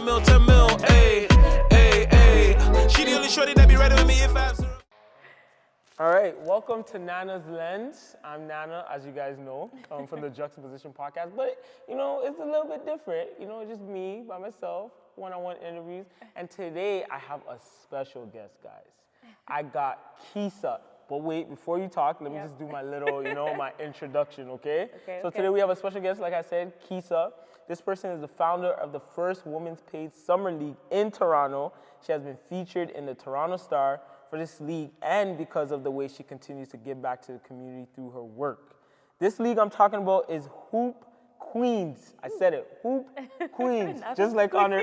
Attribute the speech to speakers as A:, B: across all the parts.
A: 10 mil, 10 mil, ayy, ayy, ayy. She the only shorty that be ready with me if I have to.
B: All right, welcome to Nana's Lens. I'm Nana, as you guys know, from the Juxtaposition podcast. But, you know, it's a little bit different. You know, just me, by myself, one-on-one interviews. And today, I have a special guest, guys. I got Keesa. But wait, before you talk, let me just do my little, you know, my introduction, okay? So today we have a special guest, like I said, Keesa. This person is the founder of the first women's paid summer league in Toronto. She has been featured in the Toronto Star for this league and because of the way she continues to give back to the community through her work. This league I'm talking about is HoopQueens. I said it, HoopQueens. Just like on her,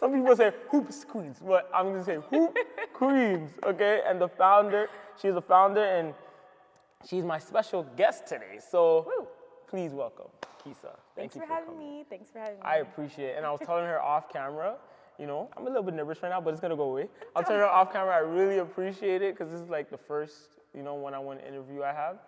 B: some people say Hoops Queens, but I'm gonna say HoopQueens, okay? And the founder, she's a founder and she's my special guest today. So please welcome Keesa.
C: Thanks for having me. Thanks for having me.
B: I appreciate it. And I was telling her off camera, you know, I'm a little bit nervous right now, but it's gonna go away. I'll tell her off camera, I really appreciate it because this is like the first, you know, one-on-one interview I have.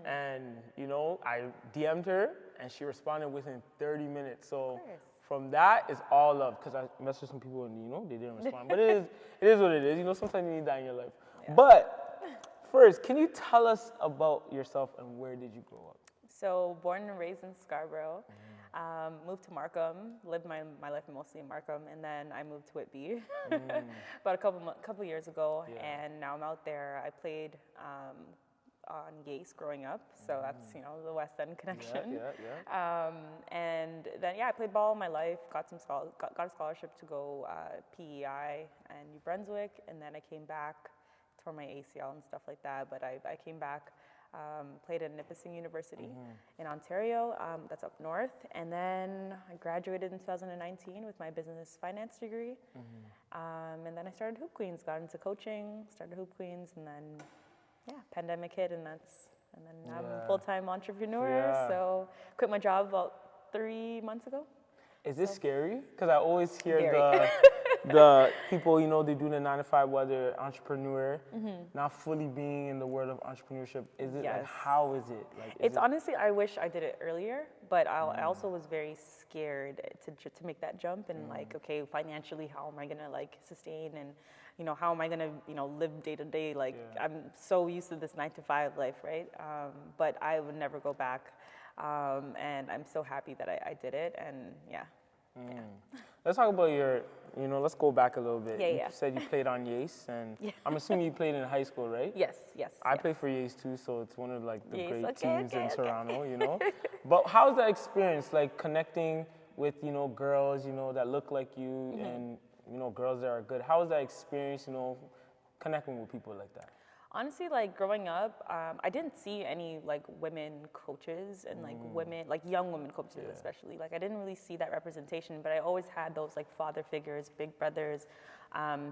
B: And, you know, I DM'd her and she responded within 30 minutes. So from that, it's all love because I messaged with some people and, you know, they didn't respond. But it is what it is. You know, sometimes you need that in your life. Yeah. But first, can you tell us about yourself and where did you grow up?
C: So born and raised in Scarborough, moved to Markham, lived my life mostly in Markham, and then I moved to Whitby about a couple years ago, and now I'm out there. I played on Yace growing up, so that's, you know, the West End connection. And then I played ball all my life, got a scholarship to go PEI and New Brunswick, and then I came back, tore my ACL and stuff like that, but I came back. Played at Nipissing University in Ontario, that's up north, and then I graduated in 2019 with my business finance degree, and then I started HoopQueens, got into coaching, started HoopQueens, and then pandemic hit, and then I'm a full-time entrepreneur, so quit my job about 3 months ago.
B: Is this scary? Because I always hear the people, you know, they do the 9-to-5, whether entrepreneur, not fully being in the world of entrepreneurship. Is it like, how is it? Like,
C: it's honestly, I wish I did it earlier, but I also was very scared to make that jump and like, okay, financially, how am I gonna like sustain and, you know, how am I gonna, you know, live day to day? Like, I'm so used to this 9-to-5 life, right? But I would never go back. And I'm so happy that I did it, and Let's talk about your, you know, let's go back a little bit. You said you played on Yace, and I'm assuming you played in high school, right? Yes.
B: I played for Yace too, so it's one of like the great teams in Toronto, you know? But how's that experience, like connecting with, you know, girls, you know, that look like you and, you know, girls that are good? How was that experience, you know, connecting with people like that?
C: Honestly, like growing up, I didn't see any like women coaches and like women, like young women coaches especially. Like I didn't really see that representation, but I always had those like father figures, big brothers.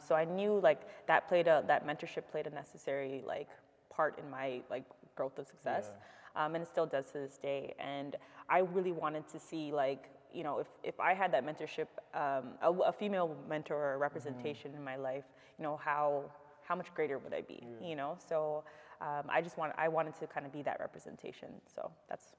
C: So I knew like that mentorship played a necessary like part in my like growth of success, and it still does to this day. And I really wanted to see like, you know, if I had that mentorship, a female mentor or representation in my life, you know, how much greater would I be, you know? So I wanted to kind of be that representation. So that's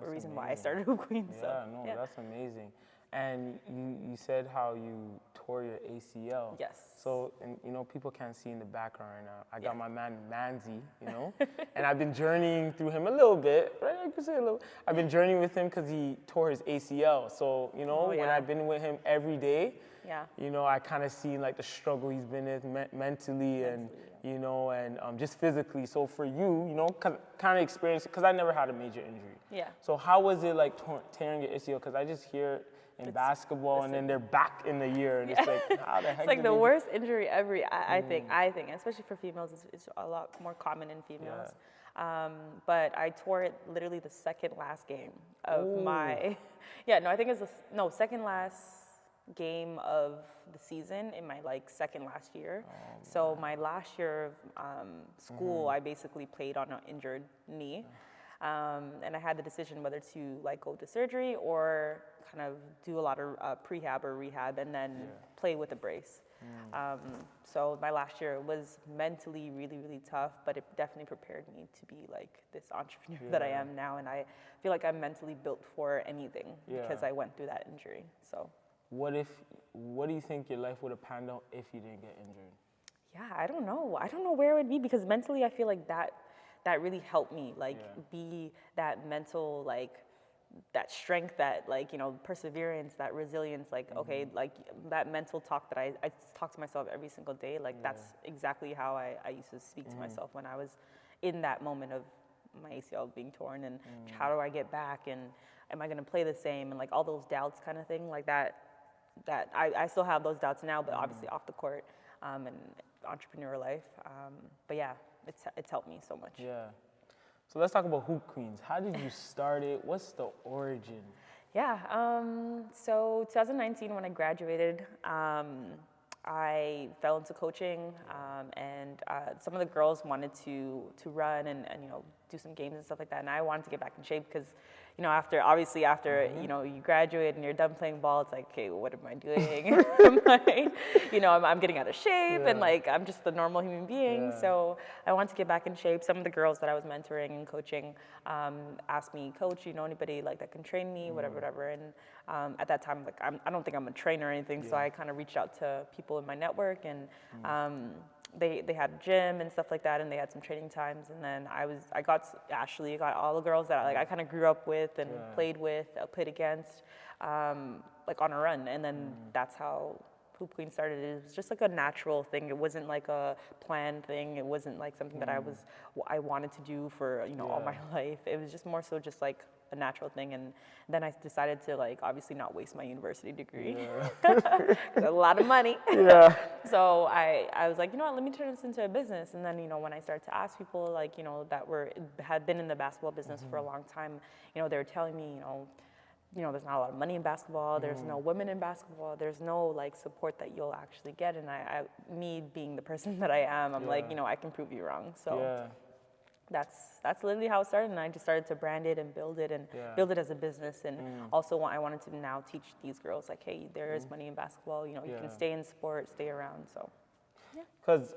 C: the reason why I started HoopQueens.
B: That's amazing. And you said how you tore your ACL.
C: Yes.
B: So, and you know, people can't see in the background right now. I got my man Manzi, you know, and I've been journeying through him a little bit, right? I could say a little. I've been journeying with him because he tore his ACL. So, you know, when I've been with him every day, you know, I kind of see like the struggle he's been in mentally and, you know, and just physically. So for you, you know, kind of experience, because I never had a major injury.
C: Yeah.
B: So how was it like tearing your ACL? Because I just hear in basketball and then they're back in the year and it's like, how the heck?
C: It's like the worst injury ever, I think, especially for females, it's a lot more common in females. But I tore it literally the second last game of my, I think it was second last game of the season in my like second last year. So my last year of school, I basically played on an injured knee. And I had the decision whether to like go to surgery or kind of do a lot of prehab or rehab and then play with a brace. So my last year was mentally really, really tough, but it definitely prepared me to be like this entrepreneur that I am now. And I feel like I'm mentally built for anything because I went through that injury. So.
B: what do you think your life would have panned out if you didn't get injured?
C: Yeah, I don't know. I don't know where it would be because mentally I feel like that really helped me, like be that mental, like that strength, that like, you know, perseverance, that resilience, like, okay, like that mental talk that I talk to myself every single day, like that's exactly how I used to speak to myself when I was in that moment of my ACL being torn and how do I get back and am I gonna play the same and like all those doubts kind of thing, like that I still have those doubts now, but obviously off the court and entrepreneur life. But yeah, it's helped me so much.
B: Yeah. So let's talk about HoopQueens. How did you start it? What's the origin?
C: Yeah, so 2019 when I graduated, I fell into coaching, and some of the girls wanted to run and you know do some games and stuff like that, and I wanted to get back in shape because you know after you know you graduate and you're done playing ball, it's like, okay, well, what am I doing? I'm like, you know, I'm getting out of shape and like I'm just the normal human being, so I wanted to get back in shape. Some of the girls that I was mentoring and coaching asked me, Coach, you know anybody like that can train me, whatever, and at that time, like I don't think I'm a trainer or anything, so I kind of reached out to people in my network, and they had a gym and stuff like that, and they had some training times, and then I got Ashley, got all the girls that I kind of grew up with and played against, like on a run, and then that's how HoopQueens started. It was just like a natural thing. It wasn't like a planned thing. It wasn't like something that I wanted to do for you know all my life. It was just more so just like a natural thing, and then I decided to like obviously not waste my university degree. A lot of money. So I was like, you know what, let me turn this into a business. And then you know when I started to ask people like you know that had been in the basketball business for a long time, you know they were telling me you know there's not a lot of money in basketball, there's no women in basketball, there's no like support that you'll actually get, and me being the person that I am, I'm like, you know, I can prove you wrong. So that's literally how it started, and I just started to brand it and build it as a business, and also I wanted to now teach these girls like, hey, there is money in basketball, you know, you can stay in sport, stay around, so.
B: Because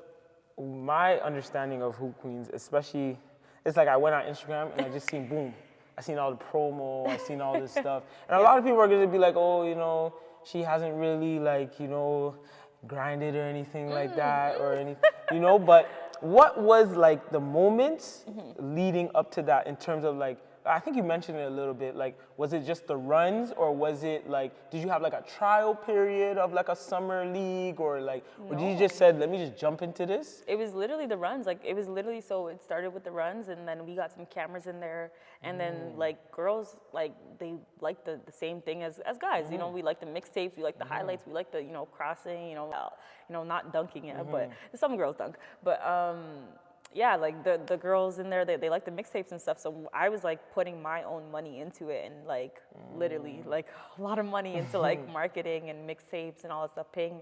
B: my understanding of HoopQueens, especially, it's like I went on Instagram and I just seen boom. I seen all the promo, I seen all this stuff. And a lot of people are gonna be like, oh, you know, she hasn't really like, you know, grinded or anything like that or anything, you know, but what was like the moments leading up to that in terms of like, I think you mentioned it a little bit, like, was it just the runs or was it like, did you have like a trial period of like a summer league or like, or did you just said, let me just jump into this?
C: It was literally the runs, like it was literally, so it started with the runs and then we got some cameras in there and then like girls, like they like the same thing as guys, you know, we like the mixtapes, we like the highlights, we like the, you know, crossing, you know, not dunking it, but some girls dunk, but yeah, like the girls in there, they like the mixtapes and stuff. So I was like putting my own money into it and like literally like a lot of money into like marketing and mixtapes and all that stuff, paying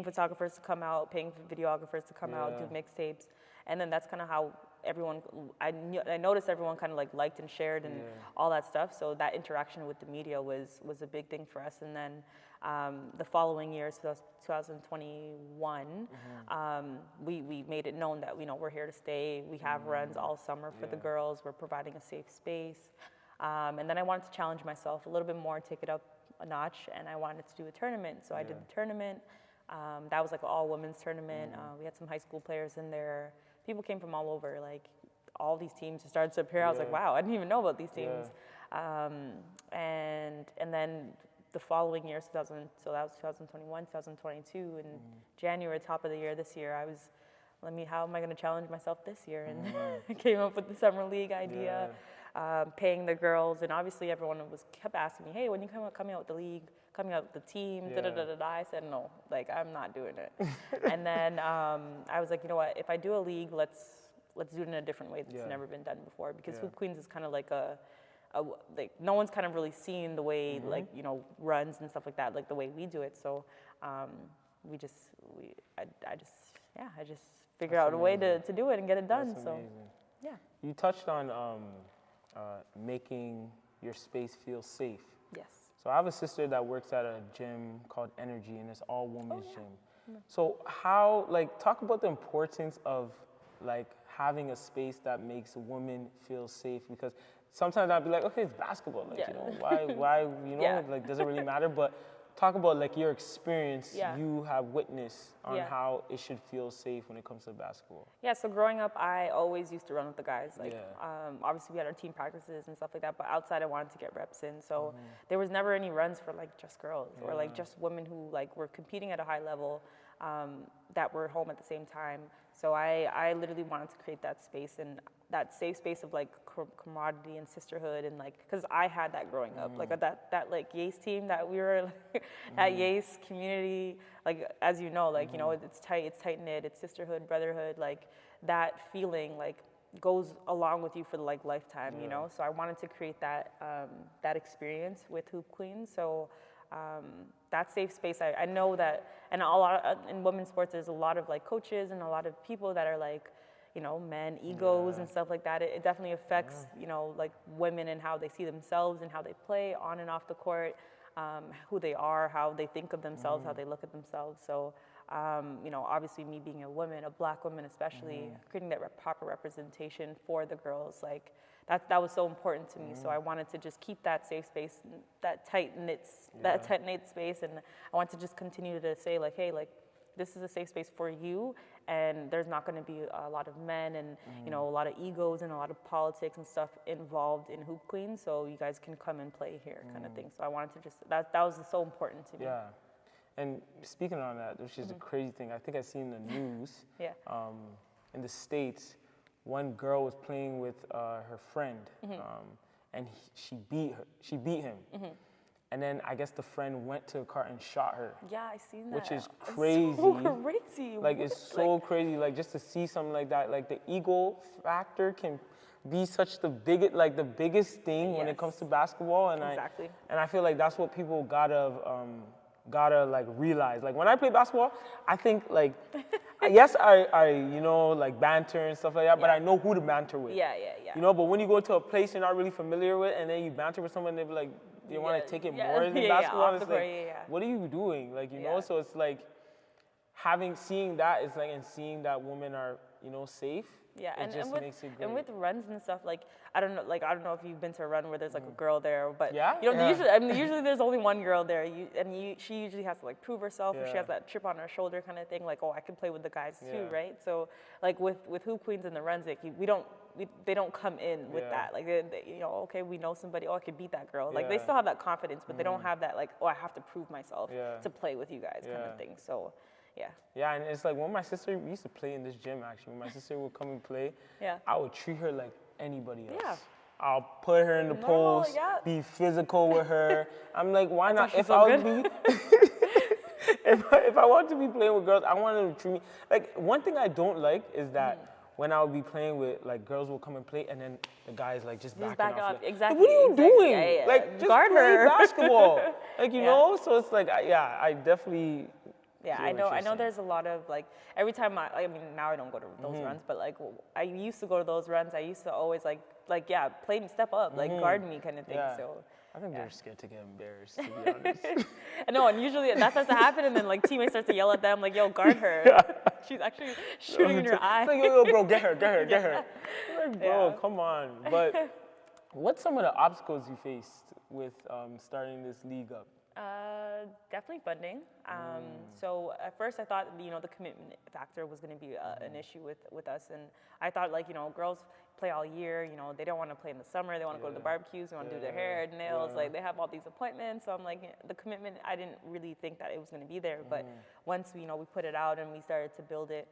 C: photographers to come out, paying videographers to come out, do mixtapes. And then that's kind of how everyone, I noticed everyone kind of like liked and shared and all that stuff. So that interaction with the media was a big thing for us. And then the following year, so 2021, we made it known that, you know, we're here to stay. We have runs all summer for the girls. We're providing a safe space. And then I wanted to challenge myself a little bit more, take it up a notch, and I wanted to do a tournament. So I did the tournament. That was like an all-women's tournament. We had some high school players in there. People came from all over, like all these teams started to appear. I was like, wow, I didn't even know about these teams. And then the following year, so that was 2021, 2022, in January, top of the year this year, I was, how am I going to challenge myself this year? And I came up with the summer league idea, paying the girls, and obviously everyone kept asking me, hey, when you coming out with the league, coming out with the team, I said no, like I'm not doing it. And then I was like, you know what, if I do a league, let's do it in a different way that's never been done before, because HoopQueens is kind of like like no one's kind of really seen the way like, you know, runs and stuff like that, like the way we do it. So I just figured out a way to do it and get it done.
B: That's
C: so
B: amazing.
C: yeah.
B: You touched on making your space feel safe.
C: Yes.
B: So I have a sister that works at a gym called Energy, and it's all women's gym. So how, like, talk about the importance of like having a space that makes women feel safe, because sometimes I'd be like, okay, it's basketball, like, you know, why, you know, like, does it really matter? But talk about like your experience
C: Yeah.
B: you have witnessed on
C: Yeah.
B: how it should feel safe when it comes to basketball.
C: Yeah, so growing up, I always used to run with the guys. Like,
B: Yeah.
C: obviously we had our team practices and stuff like that, but outside I wanted to get reps in. So there was never any runs for like just girls or like just women who like were competing at a high level that were home at the same time. So I literally wanted to create that space and that safe space of like camaraderie and sisterhood and like, cause I had that growing up, like that like Yace team that we were like, at Yace community, like as you know, like, you know, it's tight knit, it's sisterhood, brotherhood, like that feeling like goes along with you for like lifetime, you know? So I wanted to create that, that experience with Hoop Queens. So that safe space, I know that, and a lot of, in women's sports, there's a lot of like coaches and a lot of people that are like, you know, men, egos and stuff like that. It definitely affects, you know, like women and how they see themselves and how they play on and off the court, who they are, how they think of themselves, how they look at themselves. So, you know, obviously me being a woman, a black woman especially, creating that proper representation for the girls, like that was so important to me. So I wanted to just keep that safe space, that tight knit space, and I want to just continue to say like, hey, like this is a safe space for you, and there's not going to be a lot of men and you know a lot of egos and a lot of politics and stuff involved in Hoop Queens. So you guys can come and play here, kind of thing. So I wanted to just that was so important to me.
B: Yeah. And speaking on that, which is a crazy thing, I think I seen the news. In the States, one girl was playing with her friend, and she beat him. And then I guess the friend went to a car and shot her.
C: Yeah, I seen that.
B: Which is crazy.
C: It's so crazy.
B: Like it's so crazy. Like just to see something like that. Like the ego factor can be such the biggest thing when it comes to basketball. And I feel like that's what people gotta like realize. Like when I play basketball, I think like yes, I you know like banter and stuff like that, but I know who to banter with.
C: Yeah.
B: You know, but when you go to a place you're not really familiar with, and then you banter with someone, they be like, you want to take it more than basketball. It's like, what are you doing? Like you know, so it's like seeing that is like, and seeing that women are safe.
C: Yeah,
B: it just makes it great.
C: And with runs and stuff, like I don't know if you've been to a run where there's like a girl there, but usually there's only one girl there, she usually has to like prove herself, or she has that chip on her shoulder kind of thing, like I can play with the guys too, right? So like with Hoop Queens and the runs, like they don't come in with that, like they, okay, we know somebody, I could beat that girl, like they still have that confidence, but they don't have that like, I have to prove myself to play with you guys kind of thing. So. Yeah. Yeah,
B: and it's like when my sister used to play in this gym, actually, when my sister would come and play, I would treat her like anybody else. Yeah. I'll put her in the post, be physical with her. I'm like, why not? If I want to be playing with girls, I want them to treat me. Like, one thing I don't like is that when I would be playing with, like, girls will come and play, and then the guys, like, just backing off. Like,
C: exactly.
B: What are you doing?
C: Yeah.
B: Like, just
C: guard
B: play
C: her.
B: basketball. Like, you know? So it's like, I definitely...
C: Yeah, I know there's a lot of, like, every time now I don't go to those runs, but, like, I used to go to those runs. I used to always, play me, step up, like, guard me kind of thing, so...
B: I think they're scared to get embarrassed, to be honest.
C: I know, and usually that starts to happen, and then, like, teammates start to yell at them, like, yo, guard her. She's actually shooting in your eye.
B: It's like, yo, bro, get her. Like, bro, come on. But what's some of the obstacles you faced with starting this league up?
C: Definitely funding. So at first I thought, the commitment factor was going to be an issue with us. And I thought, girls play all year, they don't want to play in the summer. They want to go to the barbecues. They want to do their hair, nails. Like, they have all these appointments. So I'm like, the commitment, I didn't really think that it was going to be there. But once, we put it out and we started to build it,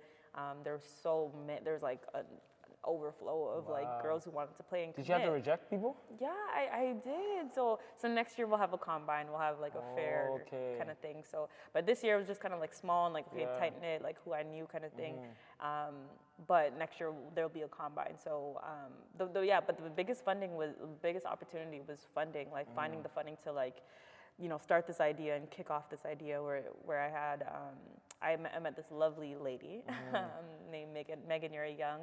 C: there's like an overflow of like girls who wanted to play and commit.
B: Did you have to reject people?
C: Yeah, I did. So next year we'll have a combine. We'll have like a fair kind of thing. So, but this year it was just kind of like small and like tight knit, like who I knew kind of thing. But next year there'll be a combine. So, but the biggest opportunity was funding, like finding the funding to like, start this idea and kick off this idea where I had, I met this lovely lady named Megan Young,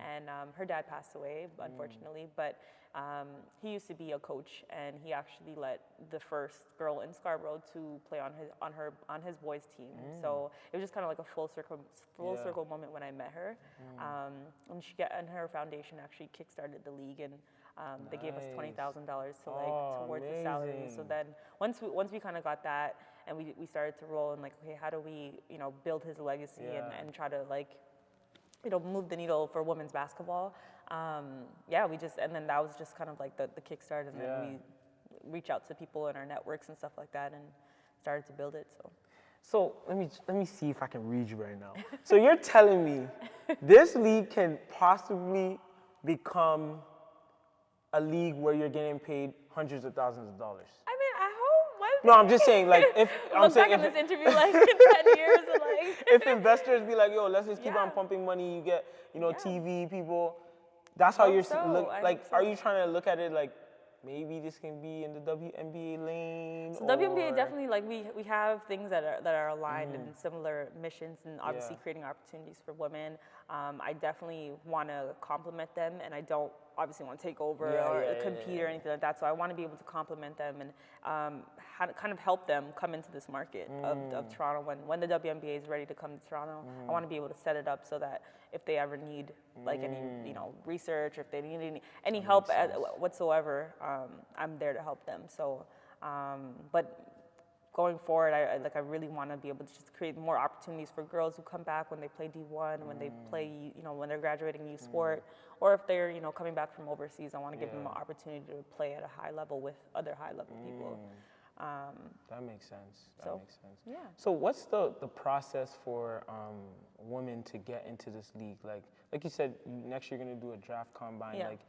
C: and her dad passed away, unfortunately, but he used to be a coach, and he actually let the first girl in Scarborough to play on his boys team. So it was just kind of like a full circle moment when I met her, and her foundation actually kickstarted the league, and They gave us $20,000 to towards the
B: amazing.
C: salary. So then once we kind of got that and we started to roll and like, okay, how do we, build his legacy and try to like, move the needle for women's basketball. And then that was just kind of like the kickstart, and then we reach out to people in our networks and stuff like that and started to build it,
B: So let me see if I can read you right now. So you're telling me this league can possibly become a league where you're getting paid hundreds of thousands of dollars?
C: I mean, I hope one
B: No, I'm just saying, like, if I'm
C: look
B: saying
C: back
B: if,
C: on this interview like in 10 years and like
B: if investors be like, yo, let's just keep on
C: Yeah.
B: pumping money, you get,
C: Yeah.
B: TV people. That's how
C: Hope
B: you're
C: so.
B: look
C: I
B: like.
C: hope so.
B: Are you trying to look at it like maybe this can be in the WNBA lane?
C: So
B: or...
C: WNBA definitely like we have things that are aligned in similar missions and obviously creating opportunities for women. I definitely want to complement them, and I don't obviously want to take over or compete or anything like that. So I want to be able to complement them and kind of help them come into this market of Toronto when the WNBA is ready to come to Toronto. I want to be able to set it up so that if they ever need like any research, or if they need any help whatsoever, I'm there to help them. So, but going forward, I really want to be able to just create more opportunities for girls who come back when they play D1, when they play, when they're graduating youth sport, or if they're, coming back from overseas. I want to give them an opportunity to play at a high level with other high level people.
B: That makes sense. That makes sense.
C: Yeah.
B: So what's the process for women to get into this league? Like you said, next year you're gonna do a draft combine.
C: Yeah.
B: Like,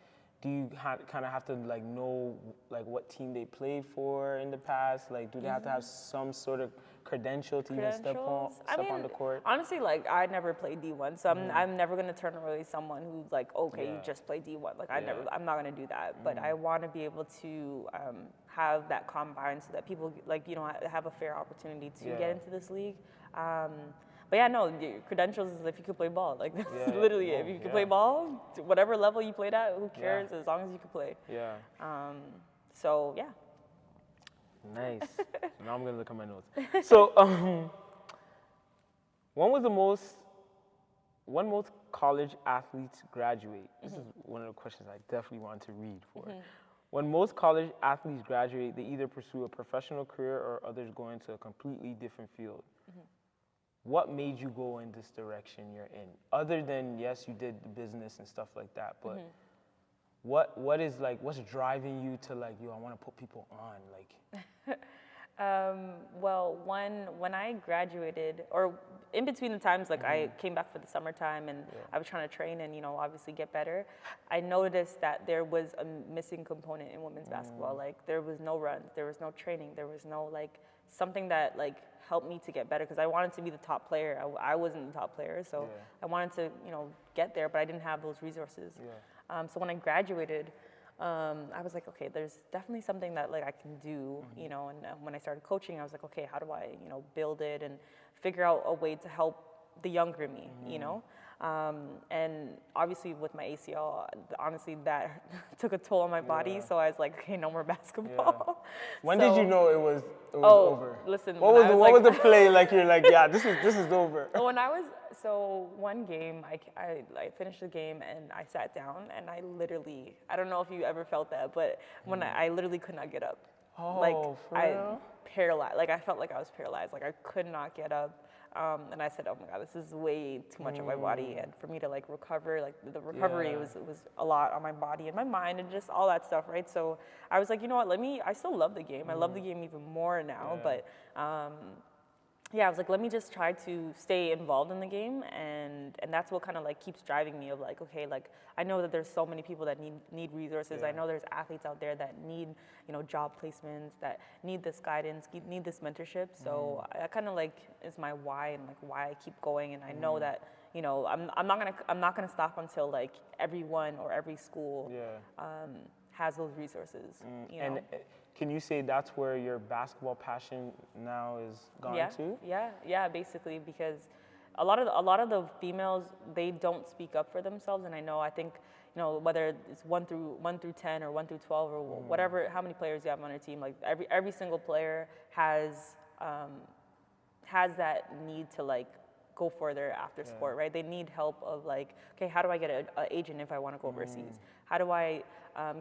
B: do you kind of have to like know like what team they played for in the past? Like, do they have to have some sort of credential to even step on the court?
C: Honestly, like I never played D1, so I'm never gonna turn away someone who's like, okay, you just play D1. Like I'm not gonna do that. But I want to be able to have that combine so that people like have a fair opportunity to get into this league. But yeah, no, your credentials is if you could play ball. Like literally, if you can play ball, whatever level you played at, who cares? As long as you can play.
B: Yeah.
C: So yeah.
B: Nice. So now I'm gonna look at my notes. So, when most college athletes graduate? This is one of the questions I definitely want to read for. When most college athletes graduate, they either pursue a professional career or others go into a completely different field. What made you go in this direction you're in? Other than, yes, you did the business and stuff like that, but what's driving you to like, yo, I want to put people on, like?
C: Well, when I graduated, or in between the times, like I came back for the summertime and I was trying to train and, obviously get better, I noticed that there was a missing component in women's basketball. Like there was no runs, there was no training, there was no like something that like helped me to get better, because I wanted to be the top player. I wasn't the top player, so I wanted to, get there, but I didn't have those resources. So when I graduated, I was like, okay, there's definitely something that like I can do, and when I started coaching, I was like, okay, how do I, build it and figure out a way to help the younger me, and obviously with my ACL, honestly, that took a toll on my body. So I was like, okay, no more basketball.
B: When did you know it was over?
C: Listen,
B: what was the play like? You're like, yeah, this is over.
C: One game, I finished the game and I sat down and I don't know if you ever felt that, but when I literally could not get up.
B: For real?
C: Paralyzed. Like I felt like I was paralyzed. Like I could not get up. And I said, oh my God, this is way too much on my body. And for me to like recover, like the recovery was a lot on my body and my mind and just all that stuff, right? So I was like, you know what, I still love the game. I love the game even more now, but I was like, let me just try to stay involved in the game, and that's what kind of like keeps driving me of like, okay, like I know that there's so many people that need resources. I know there's athletes out there that need, job placements, that need this guidance, need this mentorship. So that kind of like is my why and like why I keep going. And I know that, I'm not gonna stop until like everyone or every school has those resources.
B: And can you say that's where your basketball passion now is gone to?
C: Yeah, basically, because a lot of the females, they don't speak up for themselves, and I think whether it's 1 through 10 or 1 through 12 or whatever, how many players you have on your team, like every single player has that need to like go further after sport, right? They need help of like, okay, how do I get an agent if I want to go overseas? How do I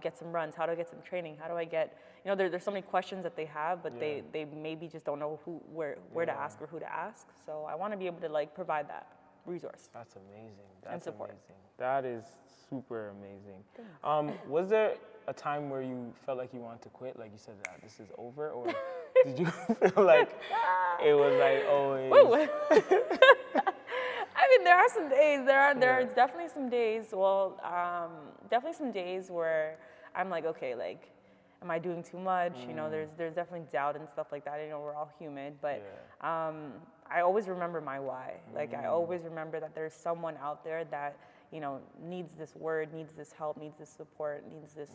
C: get some runs? How do I get some training? How do I get, you know, there's so many questions that they have, but they maybe just don't know where to ask or who to ask. So I want to be able to like provide that resource.
B: That's amazing.
C: And support.
B: Amazing. That is super amazing. Was there a time where you felt like you wanted to quit? Like you said that this is over, or did you feel like it was like always?
C: I mean, there are some days. There's definitely some days. Well, definitely some days where I'm like, okay, like, am I doing too much? You know, there's definitely doubt and stuff like that. You know, we're all human, but I always remember my why. Like, I always remember that there's someone out there that, you know, needs this word, needs this help, needs this support, needs this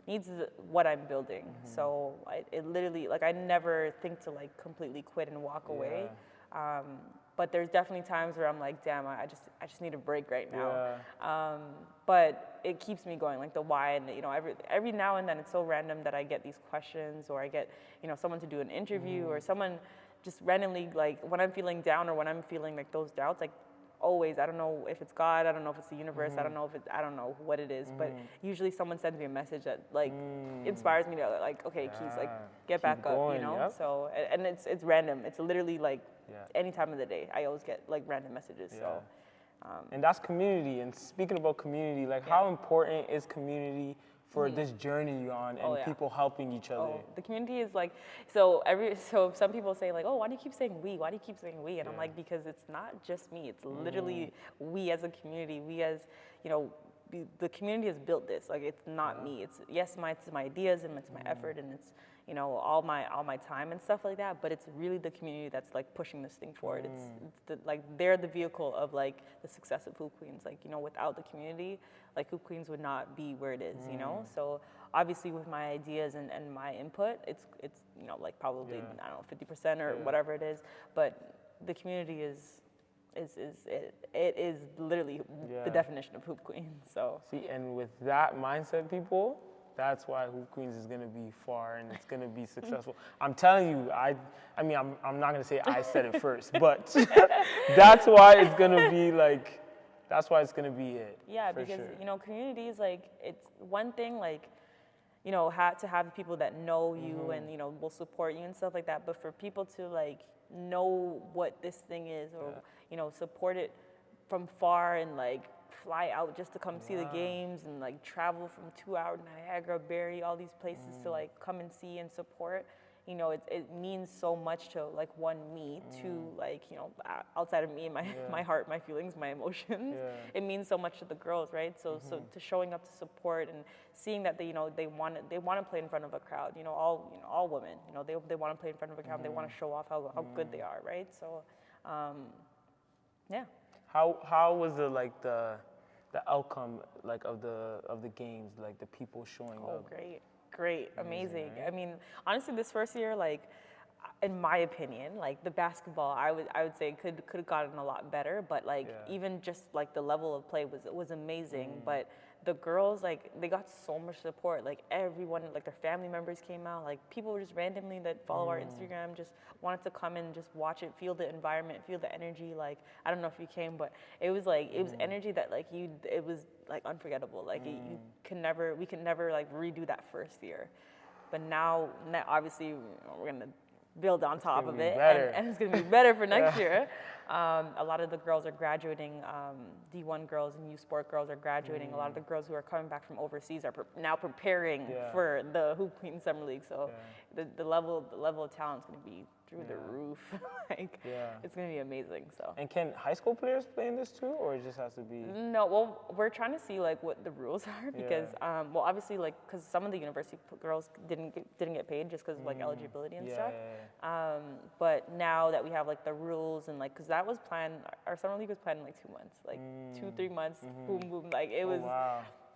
C: needs what I'm building. So it literally, like, I never think to like completely quit and walk away. But there's definitely times where I'm like, damn, I just need a break right now. But it keeps me going, like the why, and you know, every now and then it's so random that I get these questions, or I get, you know, someone to do an interview, or someone just randomly, like when I'm feeling down or when I'm feeling like those doubts, like always, I don't know if it's God, I don't know if it's the universe, I don't know what it is, but usually someone sends me a message that like inspires me to like, okay, Keesa, like get back up, you know? So, and it's random. It's literally like any time of the day, I always get like random messages, so.
B: And that's community. And speaking about community, like how important is community for this journey you're on, and people helping each other?
C: The community is like, so some people say like, oh, why do you keep saying we? Why do you keep saying we? And I'm like, because it's not just me. It's literally we as a community. We as, you know, the community has built this. Like, it's not me. It's it's my ideas and it's my effort and it's, you know, all my time and stuff like that. But it's really the community that's like pushing this thing forward. It's like they're the vehicle of like the success of HoopQueens. Like, you know, without the community, like HoopQueens would not be where it is. You know, so obviously with my ideas and my input, it's you know, like probably I don't know 50% or whatever it is. But the community is literally the definition of HoopQueens. So
B: see, and with that mindset, people, that's why HoopQueens is gonna be far and it's gonna be successful. I'm telling you, I mean, I'm not gonna say I said it first, but that's why it's gonna be like, that's why it's gonna be it.
C: Yeah, because you know, community is like, it's one thing, like, you know, to have people that know you and, you know, will support you and stuff like that. But for people to like know what this thing is, or you know, support it from far and like fly out just to come see the games and like travel from 2 hours to Niagara, Barrie, all these places to like come and see and support. You know, it means so much to like me, to like, you know, outside of me and my heart, my feelings, my emotions. It means so much to the girls, right? So to showing up to support and seeing that they, you know, they want to play in front of a crowd. You know, all women, you know, they want to play in front of a crowd. They want to show off how good they are, right? So, yeah.
B: How was the outcome like of the games, like the people showing up?
C: Great, amazing. Right? I mean, honestly, this first year, like, in my opinion, like the basketball, I would say could have gotten a lot better, but like even just like the level of play was amazing. But the girls, like, they got so much support. Like everyone, like their family members came out. Like people were just randomly that follow our Instagram just wanted to come and just watch it, feel the environment, feel the energy. Like, I don't know if you came, but it was like it was energy that like it was like unforgettable. Like we can never like redo that first year. But now obviously we're gonna build on top of it, and it's going to be better for next year. A lot of the girls are graduating, D1 girls and U Sport girls are graduating. A lot of the girls who are coming back from overseas are now preparing for the HoopQueens Summer League. So the level of talent is going to be through the roof. Like, it's going to be amazing. So. And
B: can high school players play in this too, or it just has to be?
C: No, well, we're trying to see like what the rules are because, well, obviously, like, because some of the university girls didn't get paid just because of like eligibility and stuff. But now that we have like the rules and like, because that was planned, our summer league was planned in like 2 months, like 2-3 months, boom, boom, like it was.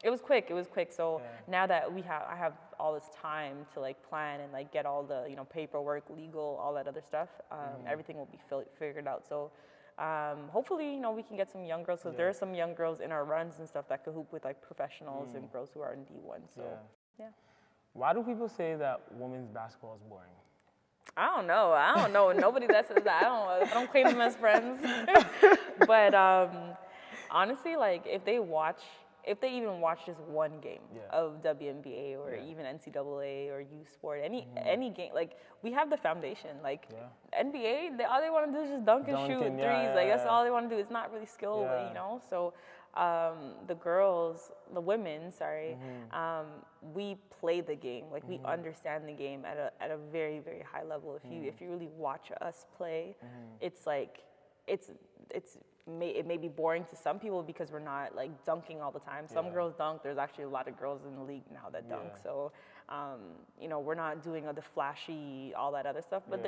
C: It was quick. So now that I have all this time to like plan and like get all the, you know, paperwork, legal, all that other stuff. Everything will be figured out. So hopefully, you know, we can get some young girls, because there are some young girls in our runs and stuff that could hoop with like professionals and girls who are in D1. So yeah.
B: Why do people say that women's basketball is boring?
C: I don't know. Nobody that says that. I don't claim them as friends. But honestly, like if they even watch just one game of WNBA or even NCAA or U Sport, any game, like we have the foundation. Like NBA, all they want to do is just dunk and shoot threes. Like that's all they want to do. It's not really skill, you know. So the women, we play the game. Like we understand the game at a very, very high level. If you really watch us play, it's like it may be boring to some people because we're not like dunking all the time. Some girls dunk. There's actually a lot of girls in the league now that dunk. So, you know, we're not doing the flashy, all that other stuff. But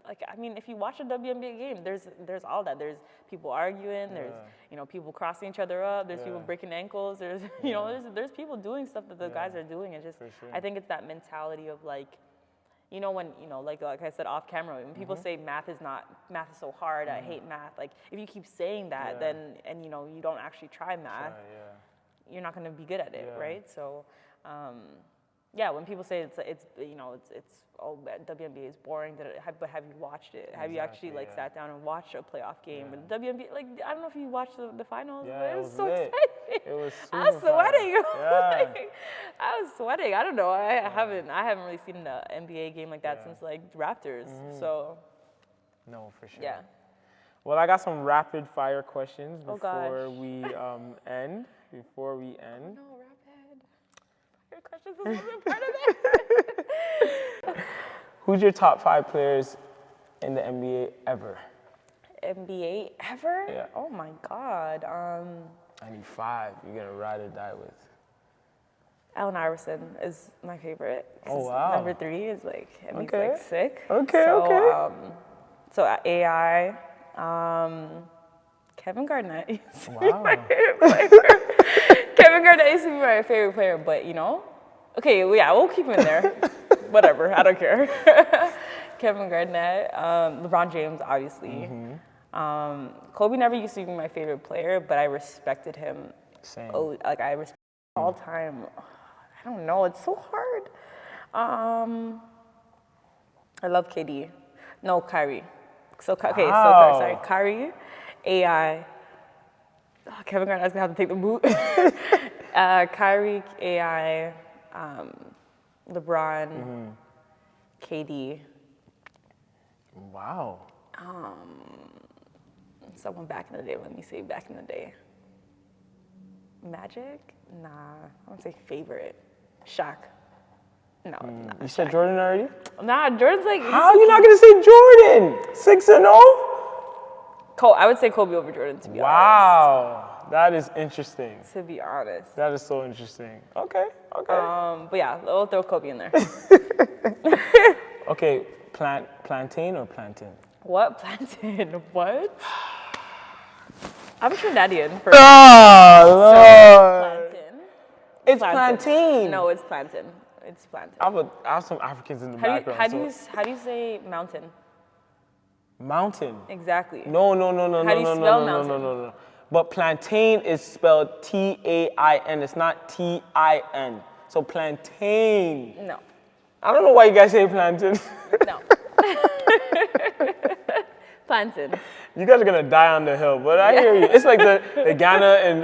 C: if you watch a WNBA game, there's all that. There's people arguing. There's people crossing each other up. There's people breaking ankles. There's there's people doing stuff that the guys are doing. It's just I think it's that mentality of like. You know, when, like I said off camera, when people say math is so hard, I hate math. Like, if you keep saying that, and you don't actually try math, you're not going to be good at it, right? So, when people say it's WNBA is boring, but have you watched it? Have you actually sat down and watched a playoff game? And WNBA, like I don't know if you watched the finals, but it was so exciting.
B: It was super
C: I was sweating.
B: Yeah.
C: I was sweating. I don't know. I haven't really seen the NBA game like that since like Raptors. So.
B: No, for sure.
C: Yeah.
B: Well, I got some rapid fire questions before
C: we
B: end.
C: No, rapid fire questions is a part of it.
B: Who's your top 5 players in the NBA ever?
C: NBA ever?
B: Yeah.
C: Oh my God.
B: I need 5. You're gonna ride or die with.
C: Allen Iverson is my favorite.
B: Oh wow.
C: Number 3 is like, and he's like sick.
B: Okay.
C: So AI, Kevin Garnett used to be
B: Wow.
C: my favorite player. Kevin Garnett used to be my favorite player, but we'll keep him in there. Whatever, I don't care. Kevin Garnett, LeBron James, obviously. Kobe never used to be my favorite player, but I respected him.
B: Same.
C: I respect him all time. I don't know, it's so hard. I love KD. No, Kyrie. Kyrie, AI. Kevin Garnett's gonna have to take the boot. Kyrie, AI, LeBron, KD.
B: Wow.
C: Someone back in the day. Let me say back in the day. Magic? Nah, I won't say favorite. Shaq. No, not
B: You said
C: Shaq.
B: Jordan already?
C: Nah, Jordan's like.
B: How are you not gonna say Jordan? 6-0?
C: I would say Kobe over Jordan, to be honest.
B: Wow, that is interesting.
C: To be honest.
B: That is so interesting. Okay.
C: But yeah, we'll throw Kobe in there.
B: Okay, plantain or plantain?
C: What? Plantain? What? I'm Trinidadian.
B: Oh, Lord.
C: Plantain.
B: It's plantain.
C: No, it's plantain. It's plantain.
B: I have some Africans in the background.
C: How do you say mountain?
B: Mountain.
C: Exactly.
B: No.
C: How do you spell mountain?
B: No. But plantain is spelled T-A-I-N. It's not T-I-N. So plantain.
C: No.
B: I don't know why you guys say plantain.
C: No. Plantain.
B: You guys are gonna die on the hill, but I hear you. It's like the Ghana and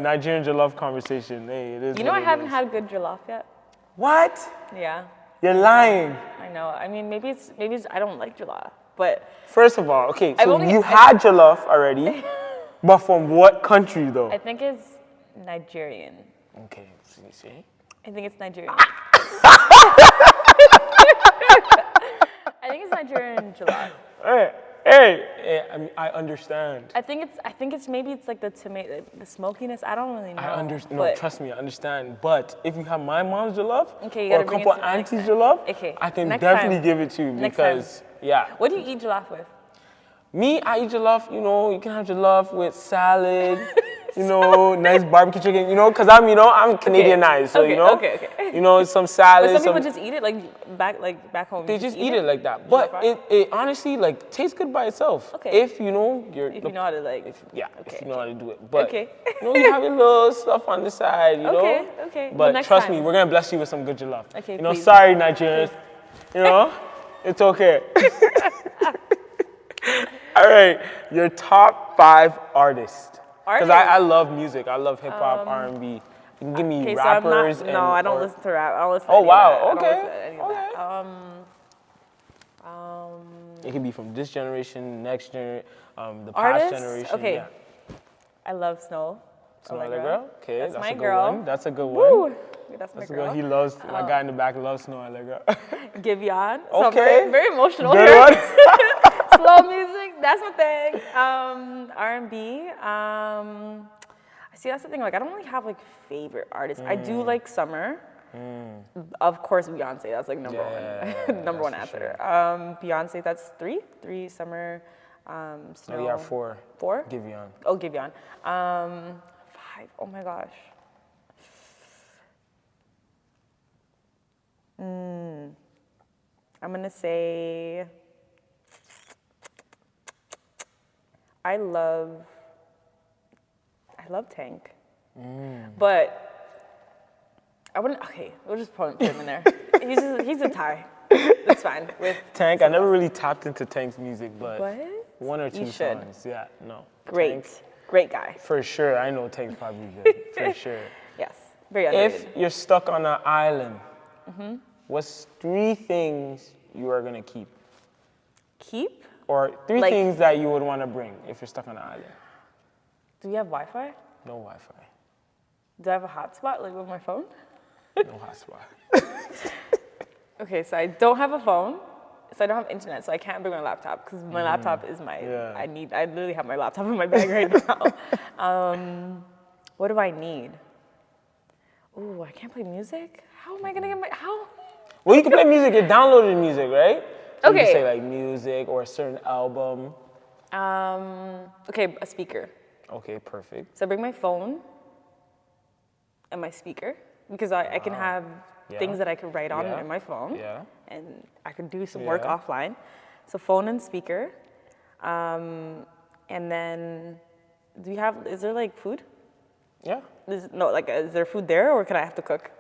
B: Nigerian jollof conversation. Hey, it is.
C: You know I haven't had good jollof yet.
B: What?
C: Yeah.
B: You're lying.
C: I know. I mean, maybe it's I don't like jollof, but.
B: First of all, okay, so you had jollof already, but from what country though?
C: I think it's Nigerian.
B: Okay, so you see?
C: I think it's Nigerian. I think it's Nigerian jollof.
B: Hey, I mean, I understand.
C: I think it's maybe like the tomato, the smokiness. I don't really know.
B: I understand. No, trust me, I understand. But if you have my mom's jollof
C: okay, you
B: or a
C: bring
B: couple
C: it to
B: aunties' jollof,
C: okay,
B: I can
C: next
B: definitely
C: time.
B: give it to you
C: Next
B: because,
C: time.
B: yeah.
C: What do you eat jollof with?
B: Me, I eat jollof, you can have jollof with salad, nice barbecue chicken, because I'm Canadianized, so,
C: Okay.
B: Some salad.
C: But some people just eat it back home.
B: They just eat it like that. But it honestly, tastes good by itself.
C: Okay.
B: If you know
C: If you know how to
B: if you know how to do it. But,
C: Okay.
B: you have your little stuff on the side,
C: Okay.
B: But
C: Well, next
B: trust
C: time.
B: me, we're going to bless you with some good jollof.
C: Okay,
B: Sorry,
C: please.
B: Nigerians. It's okay. All right, your top 5 artists. Because I love music. I love hip hop, R&B. You can give me
C: Okay,
B: rappers.
C: so I don't listen to rap. I don't listen to
B: Oh
C: any
B: wow,
C: of that. I
B: okay.
C: don't listen to any of that.
B: It could be from this generation, next generation, the past generation.
C: Okay.
B: Yeah.
C: I love Snow.
B: So Allegra. Okay,
C: That's my
B: a good
C: girl.
B: one. That's a good one.
C: Woo! That's my
B: That's a
C: girl.
B: good. He loves. That guy in the back loves Snow Allegra.
C: Giveon. So
B: Okay.
C: very, very emotional
B: Good
C: here.
B: one.
C: Slow music, that's my thing. R&B. See, that's the thing. Like, I don't really have like favorite artists. I do like Summer. Of course, Beyonce. That's like number one. Number one answer. Sure. Beyonce. That's three. Summer. Snow.
B: No, you have 4.
C: 4.
B: Giveon.
C: Oh, Giveon. 5. Oh my gosh. I'm gonna say. I love Tank, but I wouldn't. Okay, we'll just put him in there. He's a tie. That's fine with
B: Tank. I never really tapped into Tank's music, but
C: what?
B: 1 or 2
C: You should.
B: songs. Yeah, no.
C: Great,
B: Tank,
C: great guy.
B: for sure. I know Tank's probably good. For sure.
C: Yes, very underrated.
B: If you're stuck on an island, what's 3 things you are gonna keep?
C: Keep?
B: Or 3
C: Like-
B: things that you would want to bring if you're stuck on an island?
C: Do you have Wi-Fi?
B: No Wi-Fi.
C: Do I have a hotspot like with my phone?
B: No hotspot.
C: Okay, so I don't have a phone, so I don't have internet, so I can't bring my laptop because my laptop is my.
B: Yeah.
C: I literally have my laptop in my bag right now. What do I need? Ooh, I can't play music. How am I gonna get my how?
B: Well, you can play music. You're downloading music, right? So you
C: Okay.
B: can say like music or a certain album.
C: Okay, a speaker.
B: Okay, perfect.
C: So I bring my phone and my speaker because I can have
B: Yeah.
C: things that I could write on
B: Yeah.
C: in my phone,
B: Yeah.
C: and I could do some work
B: Yeah.
C: offline. So phone and speaker, and then is there like food?
B: Yeah.
C: Is there food there or can I have to cook?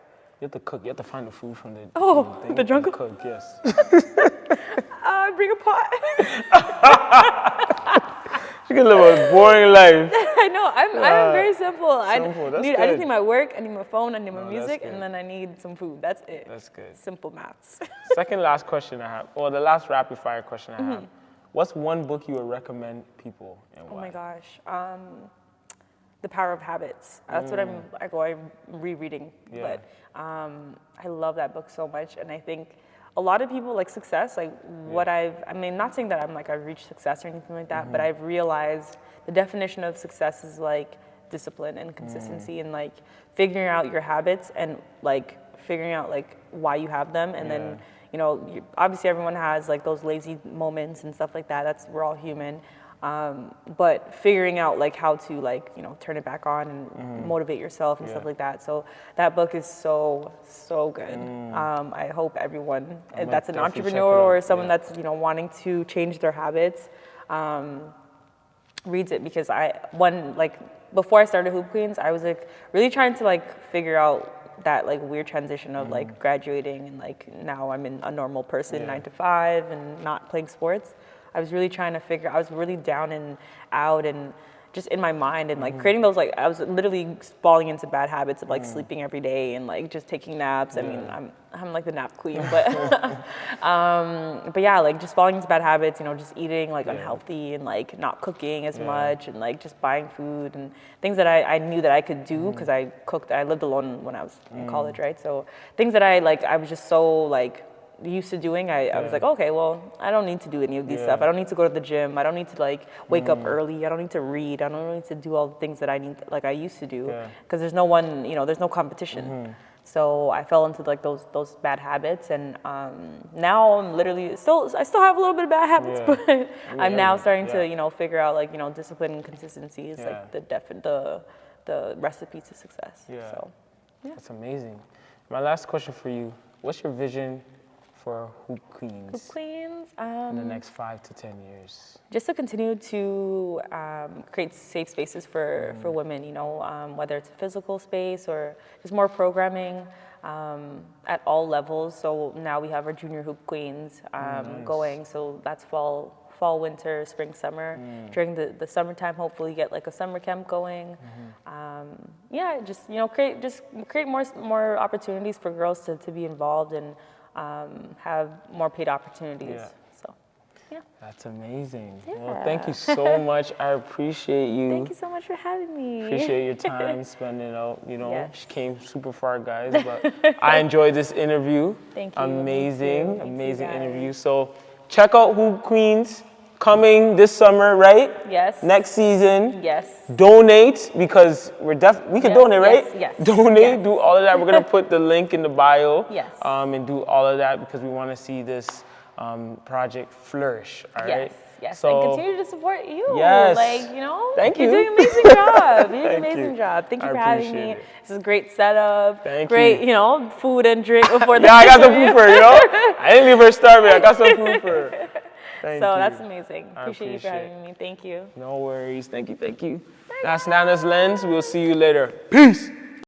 B: You have to cook. You have to find the food from the
C: The
B: thing
C: jungle?
B: and cook. Yes.
C: Bring a pot.
B: You can live a boring life.
C: I know. I'm very simple.
B: Simple, that's
C: I
B: good.
C: just need my work. I need my phone. I need my
B: No, that's
C: music,
B: good.
C: and then I need some food. That's it.
B: That's good.
C: Simple maths.
B: Second last question I have, or the last rapid fire question I
C: Mm-hmm.
B: have. What's one book you would recommend people and why?
C: Oh my gosh. The Power of Habits. That's what I'm rereading.
B: Yeah.
C: But I love that book so much, and I think a lot of people like success. Like not saying that I've reached success or anything like that, but I've realized the definition of success is like discipline and consistency and like figuring out your habits and like figuring out like why you have them, and then obviously everyone has like those lazy moments and stuff like that. We're all human. But figuring out like how to turn it back on and motivate yourself and stuff like that. So that book is so good. I hope everyone that's an
B: definitely check
C: entrepreneur
B: it out.
C: or someone that's wanting to change their habits reads it, because before I started HoopQueens, I was like really trying to like figure out that like weird transition of like graduating and like now I'm a normal person 9 to 5 and not playing sports. I was really trying to I was really down and out and just in my mind and like creating those, like I was literally falling into bad habits of like sleeping every day and like just taking naps. I mean, I'm like the nap queen, but but yeah, like just falling into bad habits, just eating like unhealthy and like not cooking as much and like just buying food and things that I knew that I could do because I cooked. I lived alone when I was in college, right? So things that I was just so like used to doing, I was like, okay, well, I don't need to do any of these stuff. I don't need to go to the gym. I don't need to like wake up early. I don't need to read. I don't need to do all the things that I need, like I used to do, because there's no one, there's no competition. So I fell into like those bad habits, and now I'm literally I still have a little bit of bad habits, but I'm now starting to figure out like discipline and consistency is like the recipe to success. So
B: That's amazing. My last question for you: what's your vision for HoopQueens
C: HoopQueens
B: in the next 5 to 10 years?
C: Just to continue to create safe spaces for women, whether it's a physical space or just more programming. at all levels. So now we have our junior HoopQueens going. So that's fall, winter, spring, summer. During the summertime, hopefully get like a summer camp going. Yeah, just create more opportunities for girls to be involved and have more paid opportunities.
B: Yeah.
C: So, yeah.
B: That's amazing.
C: Yeah.
B: Well, thank you so much. I appreciate you.
C: Thank you so much for having me.
B: Appreciate your time spending out.
C: Yes.
B: She came super far, guys, but I enjoyed this interview.
C: Thank you.
B: Amazing,
C: Me too,
B: amazing
C: guys.
B: interview. So check out HoopQueens coming this summer, right?
C: Yes.
B: Next season.
C: Yes.
B: Donate because we can
C: Yes,
B: donate, right?
C: yes, yes,
B: Donate,
C: yes.
B: do all of that. We're gonna put the link in the bio.
C: Yes.
B: And do all of that because we want to see this project flourish. All right.
C: Yes,
B: So,
C: and continue to support you.
B: Yes. Thank you.
C: You're doing an amazing job. You're doing an
B: Thank
C: amazing
B: you.
C: job. Thank you
B: I
C: for having
B: appreciate
C: me.
B: it.
C: This is a great setup.
B: Thank
C: great,
B: you.
C: Food and drink before the
B: Yeah, I got some food for her, I didn't leave her starving. I got some food for her. Thank you.
C: That's amazing.
B: I
C: Appreciate you for
B: appreciate
C: having me. Thank you.
B: No worries. Thank you. That's Nana's Lens. We'll see you later. Peace.